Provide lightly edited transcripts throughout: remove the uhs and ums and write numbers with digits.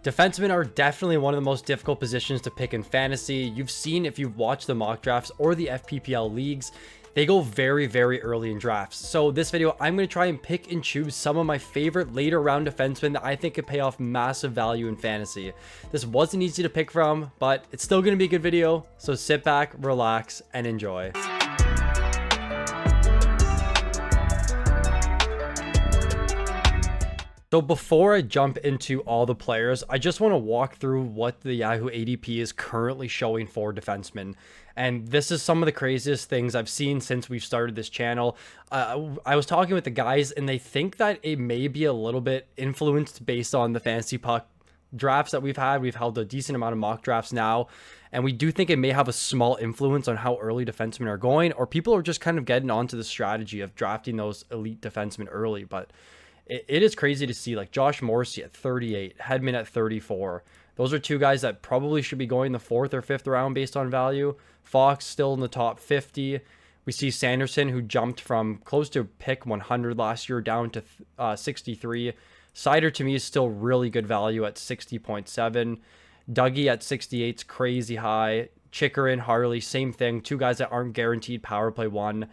Defensemen are definitely one of the most difficult positions to pick in fantasy. You've seen if you've watched the mock drafts or the FPPL leagues, they go very, very early in drafts. So this video, I'm going to try and pick and choose some of my favorite later round defensemen that I think could pay off massive value in fantasy. This wasn't easy to pick from, but it's still going to be a good video. So sit back, relax, and enjoy. So before I jump into all the players, I just want to walk through what the Yahoo ADP is currently showing for defensemen. And this is some of the craziest things I've seen since we've started this channel. I was talking with the guys and they think that it may be a little bit influenced based on the fantasy puck drafts that we've had. We've held a decent amount of mock drafts now, and we do think it may have a small influence on how early defensemen are going, or people are just kind of getting onto the strategy of drafting those elite defensemen early. But it is crazy to see, like, Josh Morrissey at 38, Hedman at 34. Those are two guys that probably should be going the 4th or 5th round based on value. Fox still in the top 50. We see Sanderson, who jumped from close to pick 100 last year down to 63. Sider, to me, is still really good value at 60.7. Dougie at 68 is crazy high. Chikrin, Harley, same thing. Two guys that aren't guaranteed power play one.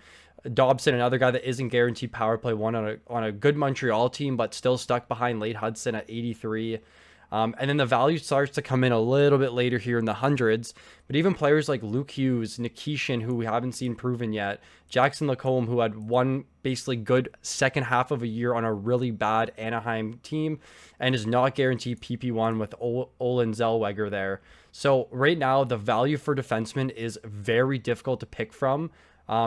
Dobson, another guy that isn't guaranteed power play one on a good Montreal team, but still stuck behind Late Hudson at 83. And then the value starts to come in a little bit later here in the hundreds. But even players like Luke Hughes, Nikishin, who we haven't seen proven yet, Jackson Lacombe, who had one basically good second half of a year on a really bad Anaheim team and is not guaranteed PP1 with Olin Zellweger there. So right now, the value for defensemen is very difficult to pick from.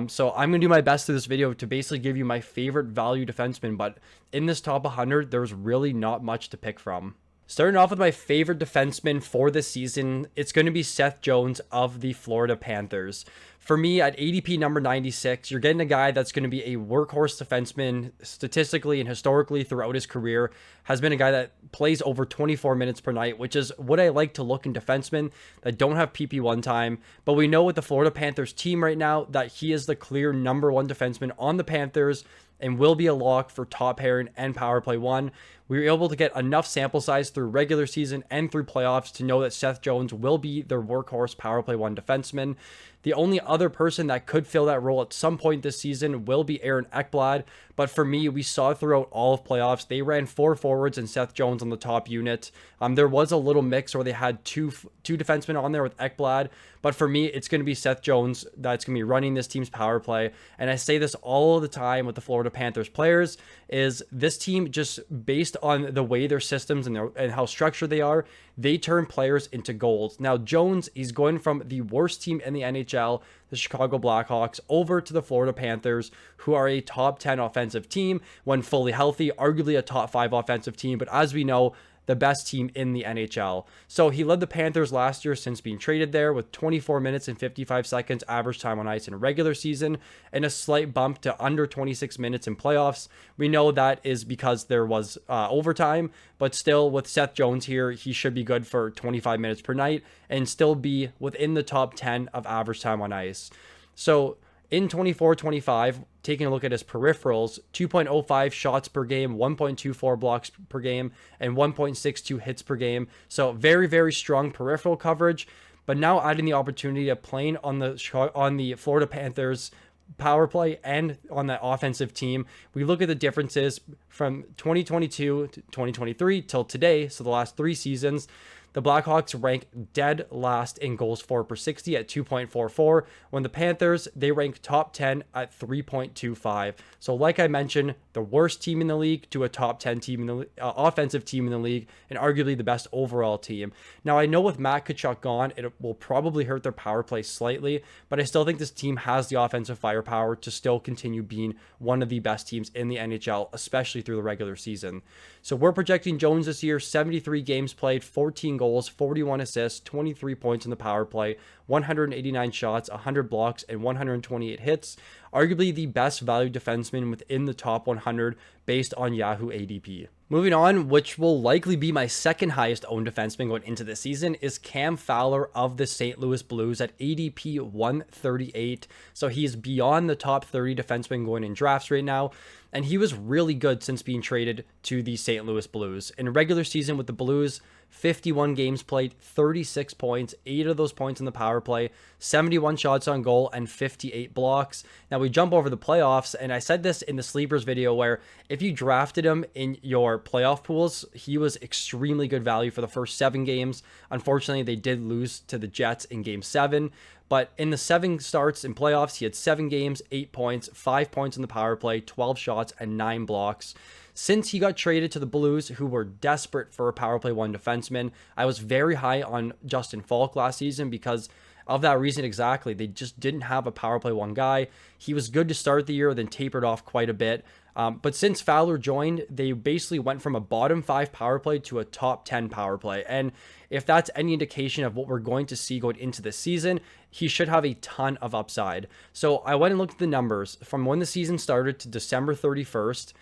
So I'm going to do my best in this video to basically give you my favorite value defenseman, but in this top 100, there's really not much to pick from. Starting off with my favorite defenseman for this season, it's going to be Seth Jones of the Florida Panthers. For me, at ADP number 96, you're getting a guy that's going to be a workhorse defenseman statistically and historically throughout his career, has been a guy that plays over 24 minutes per night, which is what I like to look in defensemen that don't have PP1 time. But we know with the Florida Panthers team right now that he is the clear number one defenseman on the Panthers and will be a lock for top pairing and power play one. We were able to get enough sample size through regular season and through playoffs to know that Seth Jones will be their workhorse power play one defenseman. The only other person that could fill that role at some point this season will be Aaron Ekblad. But for me, we saw throughout all of playoffs, they ran 4 forwards and Seth Jones on the top unit. There was a little mix where they had two defensemen on there with Ekblad. But for me, it's going to be Seth Jones that's going to be running this team's power play. And I say this all the time with the Florida Panthers players, is this team, just based on the way their systems and how structured they are, they turn players into goals. Now, Jones, he's going from the worst team in the NHL, the Chicago Blackhawks, over to the Florida Panthers, who are a top 10 offensive team when fully healthy, arguably a top 5 offensive team, but as we know, the best team in the NHL. So he led the Panthers last year since being traded there with 24 minutes and 55 seconds average time on ice in a regular season and a slight bump to under 26 minutes in playoffs. We know that is because there was overtime, but still with Seth Jones here, he should be good for 25 minutes per night and still be within the top 10 of average time on ice. So in 24-25, taking a look at his peripherals, 2.05 shots per game, 1.24 blocks per game, and 1.62 hits per game. So very, very strong peripheral coverage. But now adding the opportunity of playing on the Florida Panthers power play and on that offensive team, we look at the differences from 2022 to 2023 till today, so the last 3 seasons. The Blackhawks rank dead last in goals for per 60 at 2.44, when the Panthers, they rank top 10 at 3.25. So like I mentioned, the worst team in the league to a top 10 team in the offensive team in the league, and arguably the best overall team. Now, I know with Matt Tkachuk gone, it will probably hurt their power play slightly, but I still think this team has the offensive firepower to still continue being one of the best teams in the NHL, especially through the regular season. So we're projecting Jones this year, 73 games played, 14 goals, 41 assists, 23 points in the power play, 189 shots, 100 blocks, and 128 hits. Arguably the best value defenseman within the top 100 based on Yahoo ADP. Moving on, which will likely be my second highest owned defenseman going into this season, is Cam Fowler of the St. Louis Blues at ADP 138. So he's beyond the top 30 defensemen going in drafts right now. and he was really good since being traded to the St. Louis Blues. In a regular season with the Blues, 51 games played, 36 points, 8 of those points in the power play, 71 shots on goal, and 58 blocks. Now we jump over the playoffs, and I said this in the Sleepers video where if you drafted him in your playoff pools, he was extremely good value for the first 7 games. Unfortunately, they did lose to the Jets in game 7. But in the 7 starts in playoffs, he had 7 games, 8 points, 5 points in the power play, 12 shots, and 9 blocks. Since he got traded to the Blues, who were desperate for a power play 1 defenseman, I was very high on Justin Falk last season because of that reason exactly. They just didn't have a power play 1 guy. He was good to start the year, then tapered off quite a bit. But since Fowler joined, they basically went from a bottom 5 power play to a top 10 power play. And if that's any indication of what we're going to see going into the season, he should have a ton of upside. So I went and looked at the numbers. From when the season started to December 31st,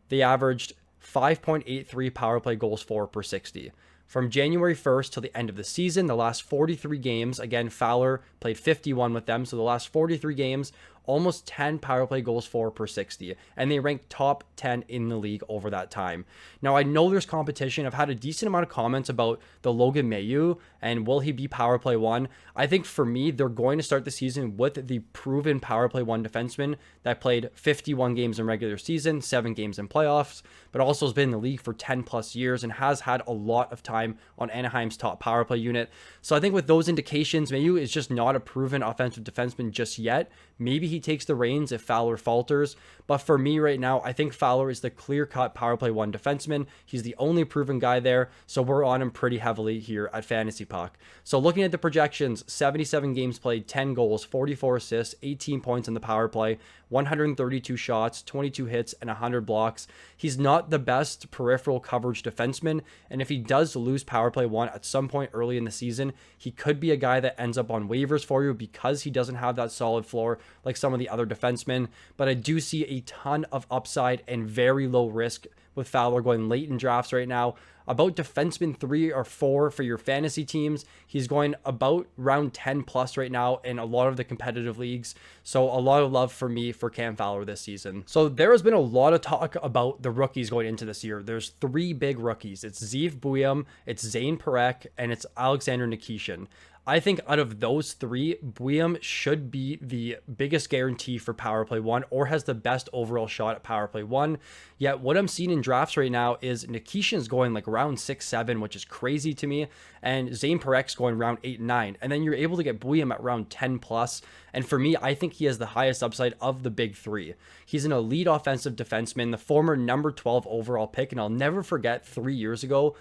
they averaged 5.83 power play goals for per 60. From January 1st till the end of the season, the last 43 games, again, Fowler played 51 with them, so the last 43 games, almost 10 power play goals for per 60, and they ranked top 10 in the league over that time. Now, I know there's competition. I've had a decent amount of comments about the Logan Mailloux and will he be power play 1. I think for me, they're going to start the season with the proven power play 1 defenseman that played 51 games in regular season, 7 games in playoffs, but also has been in the league for 10 plus years and has had a lot of time on Anaheim's top power play unit. So I think with those indications, Mailloux is just not a proven offensive defenseman just yet. Maybe he takes the reins if Fowler falters. But for me right now, I think Fowler is the clear-cut power play 1 defenseman. He's the only proven guy there, so we're on him pretty heavily here at Fantasy Puck. So looking at the projections, 77 games played, 10 goals, 44 assists, 18 points in the power play, 132 shots, 22 hits, and 100 blocks. He's not the best peripheral coverage defenseman, and if he does lose power play 1 at some point early in the season, he could be a guy that ends up on waivers for you because he doesn't have that solid floor like some of the other defensemen. But I do see a ton of upside and very low risk with Fowler going late in drafts right now. About defenseman 3 or 4 for your fantasy teams. He's going about round 10 plus right now in a lot of the competitive leagues. So a lot of love for me for Cam Fowler this season. So there has been a lot of talk about the rookies going into this year. There's 3 big rookies. It's Zeev Buium, it's Zane Parekh, and it's Alexander Nikishin. I think out of those 3, Buium should be the biggest guarantee for power play 1 or has the best overall shot at power play 1. Yet what I'm seeing in drafts right now is Nikishin's going like round 6, 7, which is crazy to me. And Zane Parex's going round 8, 9. And then you're able to get Buium at round 10 plus. And for me, I think he has the highest upside of the big 3. He's an elite offensive defenseman, the former number 12 overall pick. And I'll never forget 2 years ago,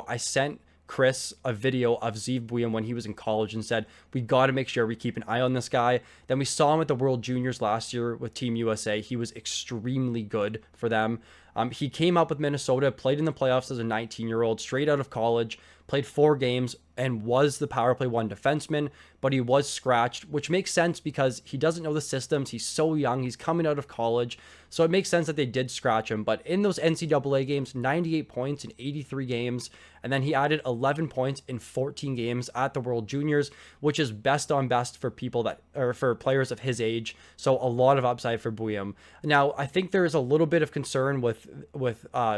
I sent Chris a video of Zeev Buium when he was in college and said, we got to make sure we keep an eye on this guy. Then we saw him at the World Juniors last year with Team USA. He was extremely good for them. He came up with Minnesota, played in the playoffs as a 19-year-old, straight out of college, played 4 games, and was the power play 1 defenseman, but he was scratched, which makes sense because he doesn't know the systems. He's so young. He's coming out of college. So it makes sense that they did scratch him. But in those NCAA games, 98 points in 83 games, and then he added 11 points in 14 games at the World Juniors, which is best on best for people that, or for players of his age. So a lot of upside for Buium. Now, I think there is a little bit of concern with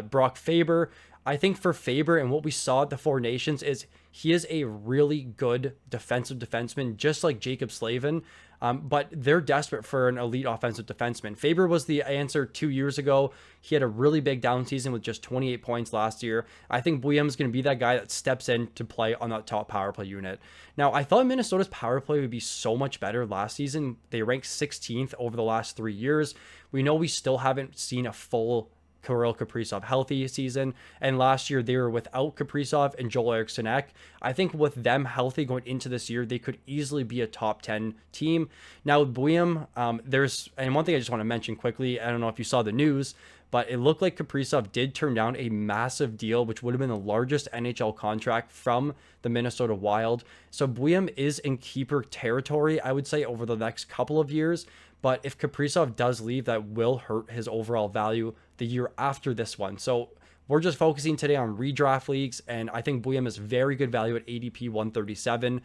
Brock Faber. I think for Faber and what we saw at the Four Nations is he is a really good defensive defenseman, just like Jacob Slavin. But they're desperate for an elite offensive defenseman. Faber was the answer 2 years ago. He had a really big down season with just 28 points last year. I think Buium is going to be that guy that steps in to play on that top power play unit. Now, I thought Minnesota's power play would be so much better last season. They ranked 16th over the last 3 years. We know we still haven't seen a full Kirill Kaprizov healthy season, and last year they were without Kaprizov and Joel Eriksson Ek. I think with them healthy going into this year, they could easily be a top 10 team. Now with Buium, and one thing I just want to mention quickly, I don't know if you saw the news, but it looked like Kaprizov did turn down a massive deal, which would have been the largest NHL contract from the Minnesota Wild. So Buium is in keeper territory, I would say, over the next couple of years. But if Kaprizov does leave, that will hurt his overall value the year after this one. So We're just focusing today on redraft leagues, and I think Buyem is very good value at ADP 137.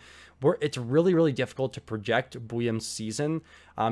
It's really, really difficult to project Buyem's season.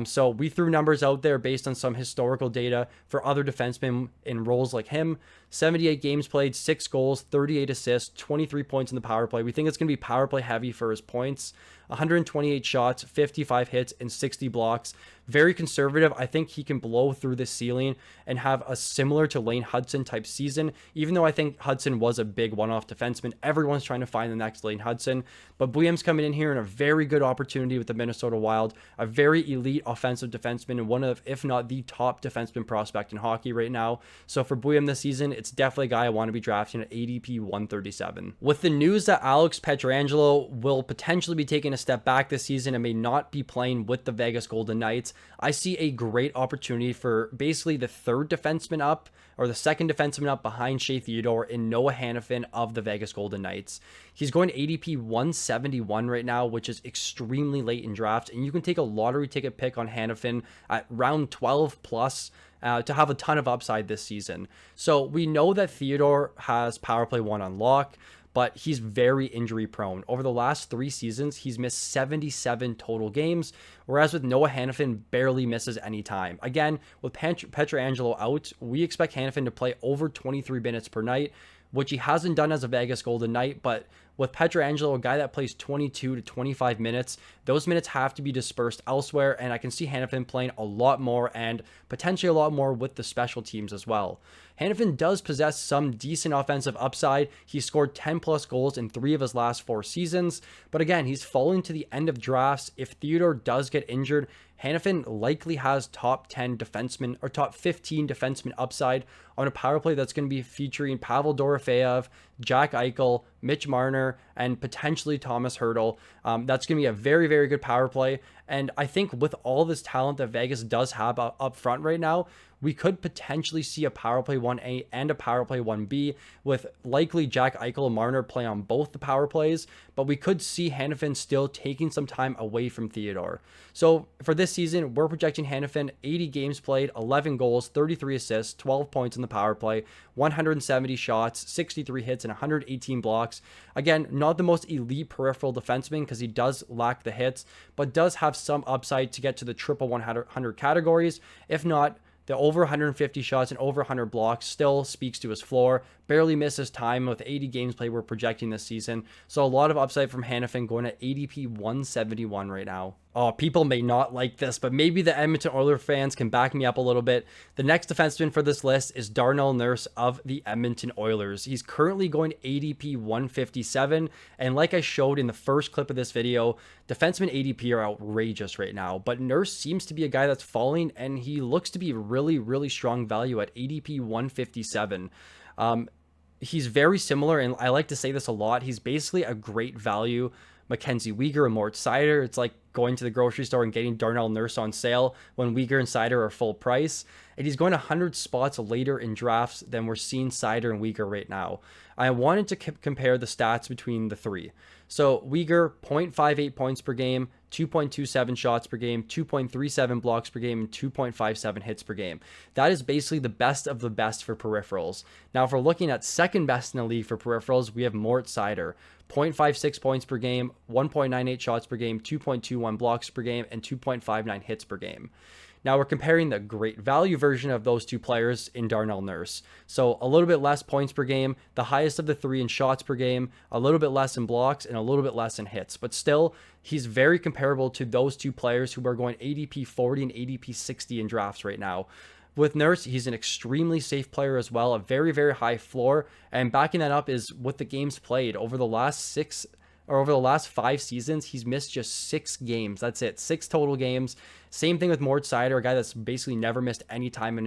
So we threw numbers out there based on some historical data for other defensemen in roles like him. 78 games played, 6 goals, 38 assists, 23 points in the power play. We think it's going to be power play heavy for his points. 128 shots, 55 hits, and 60 blocks. Very conservative. I think he can blow through the ceiling and have a similar to Lane Hudson type season, even though I think Hudson was a big one-off defenseman. Everyone's trying to find the next Lane Hudson, but Buyem's coming in here in a very good opportunity with the Minnesota Wild, a very elite offensive defenseman and one of, if not the top defenseman prospect in hockey right now. So for Buyem this season, it's definitely a guy I want to be drafting at ADP 137. With the news that Alex Pietrangelo will potentially be taking a step back this season and may not be playing with the Vegas Golden Knights, I see a great opportunity for basically the third defenseman up, or the second defenseman up behind Shea Theodore, in Noah Hanifin of the Vegas Golden Knights. He's going ADP 171 right now, which is extremely late in drafts, and you can take a lottery ticket pick on Hanifin at round 12 plus to have a ton of upside this season. So we know that Theodore has power play 1 on lock, but he's very injury prone. Over the last 3 seasons, he's missed 77 total games, whereas with Noah Hanifin, barely misses any time. Again, with Pietrangelo out, we expect Hanifin to play over 23 minutes per night, which he hasn't done as a Vegas Golden Knight, but with Pietrangelo, a guy that plays 22 to 25 minutes, those minutes have to be dispersed elsewhere, and I can see Hanifin playing a lot more and potentially a lot more with the special teams as well. Hanifin does possess some decent offensive upside. He scored 10 plus goals in 3 of his last 4 seasons, but again, he's falling to the end of drafts. If Theodore does get injured, Hanifin likely has top 10 defenseman or top 15 defenseman upside on a power play that's going to be featuring Pavel Dorofeyev, Jack Eichel, Mitch Marner, and potentially Thomas Hertl. That's going to be a very, very good power play. And I think with all this talent that Vegas does have up front right now, we could potentially see a power play 1A and a power play 1B, with likely Jack Eichel and Marner play on both the power plays, but we could see Hanifin still taking some time away from Theodore. So for this season, we're projecting Hanifin 80 games played, 11 goals, 33 assists, 12 points in the power play, 170 shots, 63 hits, and 118 blocks. Again, not the most elite peripheral defenseman because he does lack the hits, but does have some upside to get to the triple 100 categories. If not, the over 150 shots and over 100 blocks still speaks to his floor. Barely misses time with 80 games played we're projecting this season. So a lot of upside from Hanifin, going at ADP 171 right now. Oh, people may not like this, but maybe the Edmonton Oilers fans can back me up a little bit. The next defenseman for this list is Darnell Nurse of the Edmonton Oilers. He's currently going ADP 157, and like I showed in the first clip of this video, defenseman ADP are outrageous right now, but Nurse seems to be a guy that's falling, and he looks to be really, really strong value at ADP 157. He's very similar, and I like to say this a lot, he's basically a great value Mackenzie Weegar and Mort Seider. It's like going to the grocery store and getting Darnell Nurse on sale when Weegar and Seider are full price. And he's going 100 spots later in drafts than we're seeing Seider and Weegar right now. I wanted to compare the stats between the three. So Weegar, 0.58 points per game, 2.27 shots per game, 2.37 blocks per game, and 2.57 hits per game. That is basically the best of the best for peripherals. Now, if we're looking at second best in the league for peripherals, we have Mort Seider. 0.56 points per game, 1.98 shots per game, 2.21 blocks per game, and 2.59 hits per game. Now we're comparing the great value version of those two players in Darnell Nurse. So a little bit less points per game, the highest of the three in shots per game, a little bit less in blocks, and a little bit less in hits. But still, he's very comparable to those two players who are going ADP 40 and ADP 60 in drafts right now. With Nurse, he's an extremely safe player as well, a very, very high floor. And backing that up is with the games played. Over the last 5 seasons, he's missed just 6 games. That's it, 6 total games. Same thing with Mort Seider, a guy that's basically never missed any time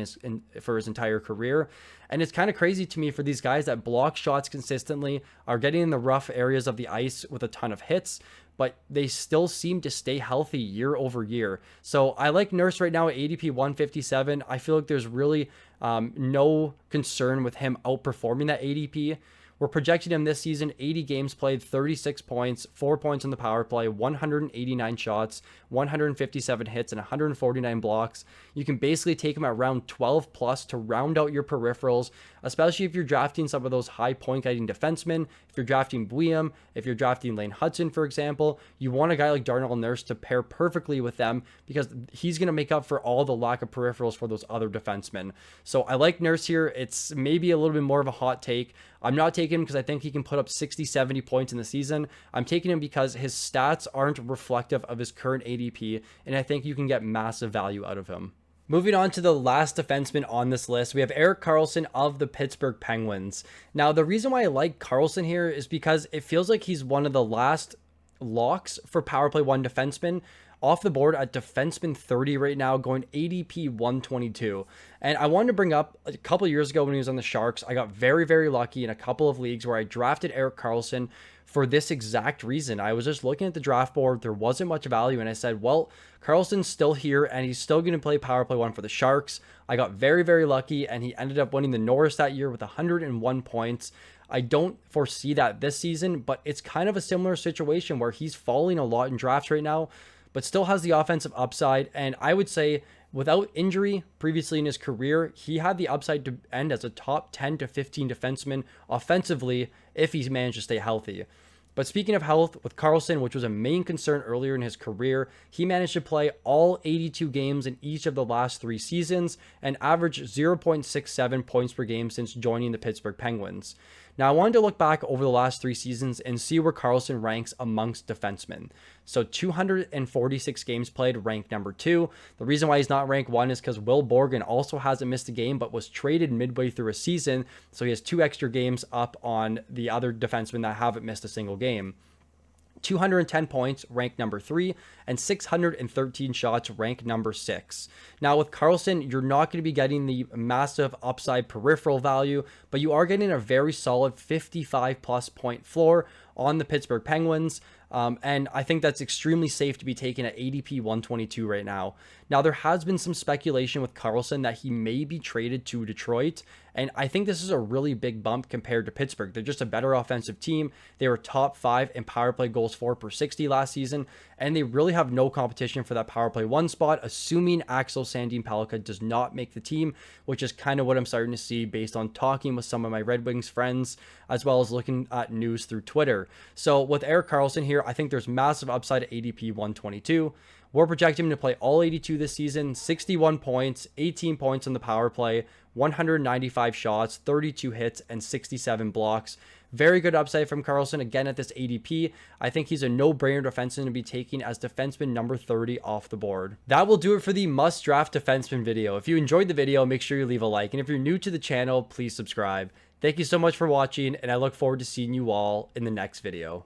for his entire career. And it's kind of crazy to me for these guys that block shots consistently, are getting in the rough areas of the ice with a ton of hits, but they still seem to stay healthy year over year. So I like Nurse right now at ADP 157. I feel like there's really no concern with him outperforming that ADP. We're projecting him this season, 80 games played, 36 points, 4 points on the power play, 189 shots, 157 hits, and 149 blocks. You can basically take him at round 12 plus to round out your peripherals, especially if you're drafting some of those high point guiding defensemen. If you're drafting William, if you're drafting Lane Hudson, for example, you want a guy like Darnell Nurse to pair perfectly with them because he's going to make up for all the lack of peripherals for those other defensemen. So I like Nurse here. It's maybe a little bit more of a hot take. I'm not taking him because I think he can put up 60, 70 points in the season. I'm taking him because his stats aren't reflective of his current ADP, and I think you can get massive value out of him. Moving on to the last defenseman on this list, we have Erik Karlsson of the Pittsburgh Penguins. Now, the reason why I like Karlsson here is because it feels like he's one of the last locks for power play 1 defenseman off the board at defenseman 30 right now, going ADP 122. And I wanted to bring up a couple years ago when he was on the Sharks, I got very, very lucky in a couple of leagues where I drafted Erik Karlsson for this exact reason. I was just looking at the draft board. There wasn't much value. And I said, well, Karlsson's still here and he's still going to play power play 1 for the Sharks. I got very, very lucky and he ended up winning the Norris that year with 101 points. I don't foresee that this season, but it's kind of a similar situation where he's falling a lot in drafts right now, but still has the offensive upside. And I would say without injury previously in his career, he had the upside to end as a top 10 to 15 defenseman offensively if he's managed to stay healthy. But speaking of health, with Karlsson, which was a main concern earlier in his career, he managed to play all 82 games in each of the last 3 seasons and averaged 0.67 points per game since joining the Pittsburgh Penguins. Now, I wanted to look back over the last 3 seasons and see where Karlsson ranks amongst defensemen. So 246 games played, ranked number 2. The reason why he's not ranked 1 is because Will Borgen also hasn't missed a game, but was traded midway through a season. So he has 2 extra games up on the other defensemen that haven't missed a single game. 210 points, ranked number 3, and 613 shots, ranked number 6. Now with Karlsson, you're not going to be getting the massive upside peripheral value, but you are getting a very solid 55 plus point floor on the Pittsburgh Penguins. And I think that's extremely safe to be taken at ADP 122 right now. Now, there has been some speculation with Karlsson that he may be traded to Detroit, and I think this is a really big bump compared to Pittsburgh. They're just a better offensive team. They were top 5 in power play goals for per 60 last season, and they really have no competition for that power play 1 spot, assuming Axel Sandin Pellikka does not make the team, which is kind of what I'm starting to see based on talking with some of my Red Wings friends, as well as looking at news through Twitter. So with Erik Karlsson here, I think there's massive upside at ADP 122. We're projecting him to play all 82 this season, 61 points, 18 points on the power play, 195 shots, 32 hits, and 67 blocks. Very good upside from Karlsson, again at this ADP. I think he's a no-brainer defenseman to be taking as defenseman number 30 off the board. That will do it for the must-draft defenseman video. If you enjoyed the video, make sure you leave a like. And if you're new to the channel, please subscribe. Thank you so much for watching, and I look forward to seeing you all in the next video.